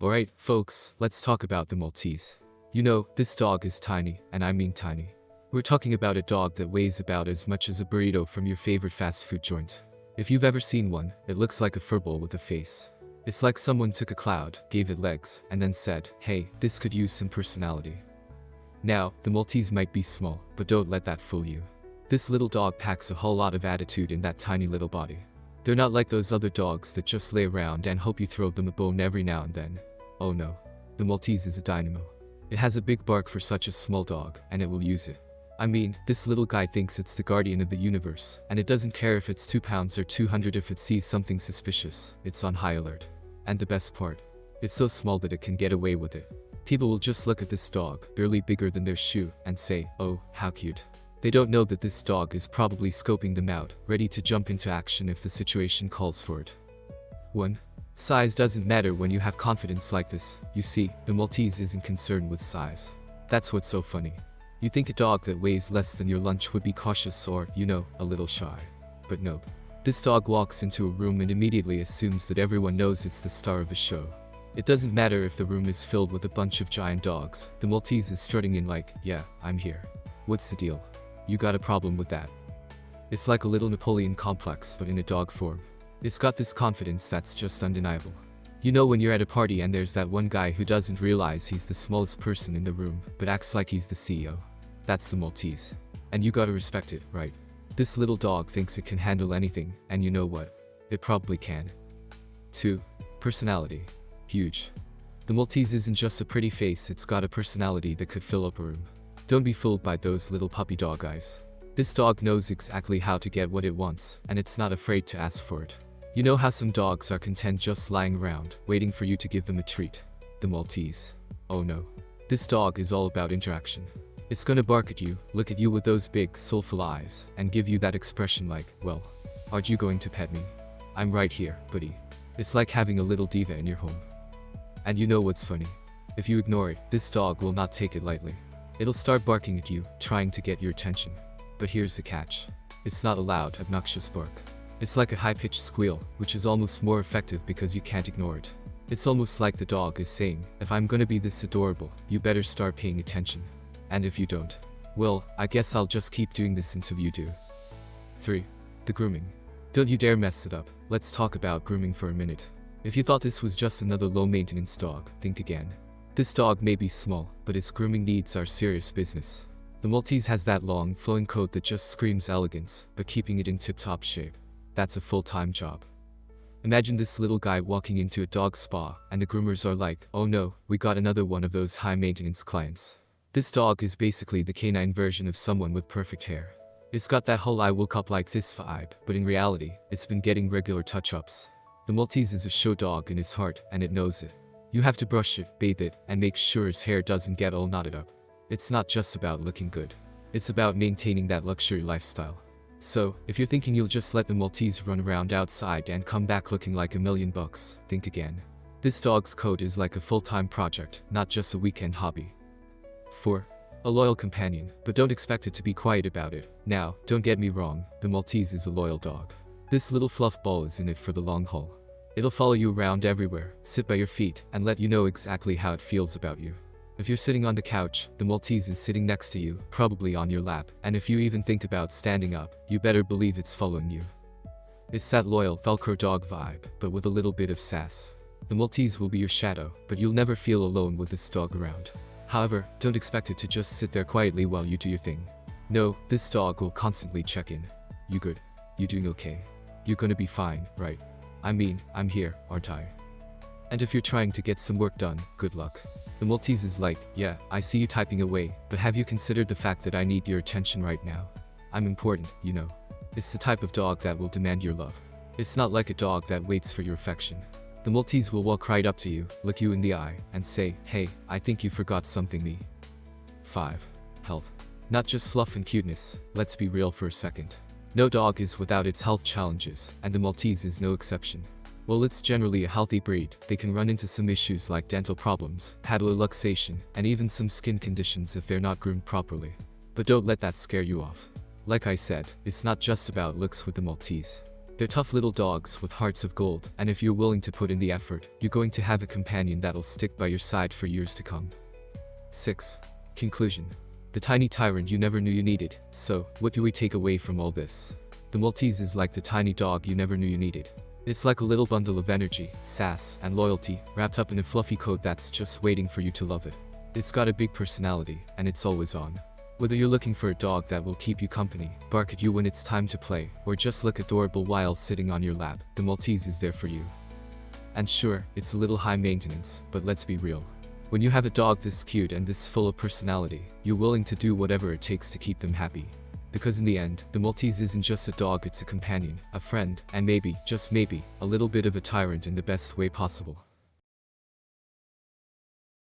Alright, folks, let's talk about the Maltese. You know, this dog is tiny, and I mean tiny. We're talking about a dog that weighs about as much as a burrito from your favorite fast food joint. If you've ever seen one, it looks like a furball with a face. It's like someone took a cloud, gave it legs, and then said, hey, this could use some personality. Now, the Maltese might be small, but don't let that fool you. This little dog packs a whole lot of attitude in that tiny little body. They're not like those other dogs that just lay around and hope you throw them a bone every now and then. Oh no. The Maltese is a dynamo. It has a big bark for such a small dog, and it will use it. I mean, this little guy thinks it's the guardian of the universe, and it doesn't care if it's 2 pounds or 200 if it sees something suspicious, it's on high alert. And the best part? It's so small that it can get away with it. People will just look at this dog, barely bigger than their shoe, and say, oh, how cute. They don't know that this dog is probably scoping them out, ready to jump into action if the situation calls for it. 1. Size doesn't matter when you have confidence like this. You see, the Maltese isn't concerned with size. That's what's so funny. You think a dog that weighs less than your lunch would be cautious or, you know, a little shy. But nope. This dog walks into a room and immediately assumes that everyone knows it's the star of the show. It doesn't matter if the room is filled with a bunch of giant dogs, the Maltese is strutting in like, yeah, I'm here. What's the deal? You got a problem with that? It's like a little Napoleon complex, but in a dog form. It's got this confidence that's just undeniable. You know when you're at a party and there's that one guy who doesn't realize he's the smallest person in the room, but acts like he's the CEO? That's the Maltese. And you gotta respect it, right? This little dog thinks it can handle anything, and you know what? It probably can. 2. Personality. Huge. The Maltese isn't just a pretty face, it's got a personality that could fill up a room. Don't be fooled by those little puppy dog eyes. This dog knows exactly how to get what it wants, and it's not afraid to ask for it. You know how some dogs are content just lying around, waiting for you to give them a treat? The Maltese. Oh no. This dog is all about interaction. It's gonna bark at you, look at you with those big, soulful eyes, and give you that expression like, well, aren't you going to pet me? I'm right here, buddy. It's like having a little diva in your home. And you know what's funny? If you ignore it, this dog will not take it lightly. It'll start barking at you, trying to get your attention. But here's the catch. It's not a loud, obnoxious bark. It's like a high-pitched squeal, which is almost more effective because you can't ignore it. It's almost like the dog is saying, if I'm gonna be this adorable, you better start paying attention. And if you don't, well, I guess I'll just keep doing this until you do. 3. The grooming. Don't you dare mess it up. Let's talk about grooming for a minute. If you thought this was just another low-maintenance dog, think again. This dog may be small, but its grooming needs are serious business. The Maltese has that long, flowing coat that just screams elegance, but keeping it in tip-top shape. That's a full-time job. Imagine this little guy walking into a dog spa, and the groomers are like, oh no, we got another one of those high-maintenance clients. This dog is basically the canine version of someone with perfect hair. It's got that whole I woke up like this vibe, but in reality, it's been getting regular touch-ups. The Maltese is a show dog in its heart, and it knows it. You have to brush it, bathe it, and make sure his hair doesn't get all knotted up. It's not just about looking good. It's about maintaining that luxury lifestyle. So, if you're thinking you'll just let the Maltese run around outside and come back looking like $1,000,000, think again. This dog's coat is like a full-time project, not just a weekend hobby. 4. A loyal companion, but don't expect it to be quiet about it. Now, don't get me wrong, the Maltese is a loyal dog. This little fluff ball is in it for the long haul. It'll follow you around everywhere, sit by your feet, and let you know exactly how it feels about you. If you're sitting on the couch, the Maltese is sitting next to you, probably on your lap, and if you even think about standing up, you better believe it's following you. It's that loyal Velcro dog vibe, but with a little bit of sass. The Maltese will be your shadow, but you'll never feel alone with this dog around. However, don't expect it to just sit there quietly while you do your thing. No, this dog will constantly check in. You good? You doing okay? You're gonna be fine, right? I mean, I'm here, aren't I? And if you're trying to get some work done, good luck. The Maltese is like, yeah, I see you typing away, but have you considered the fact that I need your attention right now? I'm important, you know. It's the type of dog that will demand your love. It's not like a dog that waits for your affection. The Maltese will walk right up to you, look you in the eye, and say, hey, I think you forgot something me. 5. Health. Not just fluff and cuteness, let's be real for a second. No dog is without its health challenges, and the Maltese is no exception. While it's generally a healthy breed, they can run into some issues like dental problems, paddler luxation, and even some skin conditions if they're not groomed properly. But don't let that scare you off. Like I said, it's not just about looks with the Maltese. They're tough little dogs with hearts of gold, and if you're willing to put in the effort, you're going to have a companion that'll stick by your side for years to come. 6. Conclusion. The tiny tyrant you never knew you needed. So, what do we take away from all this? The Maltese is like the tiny dog you never knew you needed. It's like a little bundle of energy, sass, and loyalty, wrapped up in a fluffy coat that's just waiting for you to love it. It's got a big personality, and it's always on. Whether you're looking for a dog that will keep you company, bark at you when it's time to play, or just look adorable while sitting on your lap, the Maltese is there for you. And sure, it's a little high maintenance, but let's be real. When you have a dog this cute and this full of personality, you're willing to do whatever it takes to keep them happy. Because in the end, the Maltese isn't just a dog, it's a companion, a friend, and maybe, just maybe, a little bit of a tyrant in the best way possible.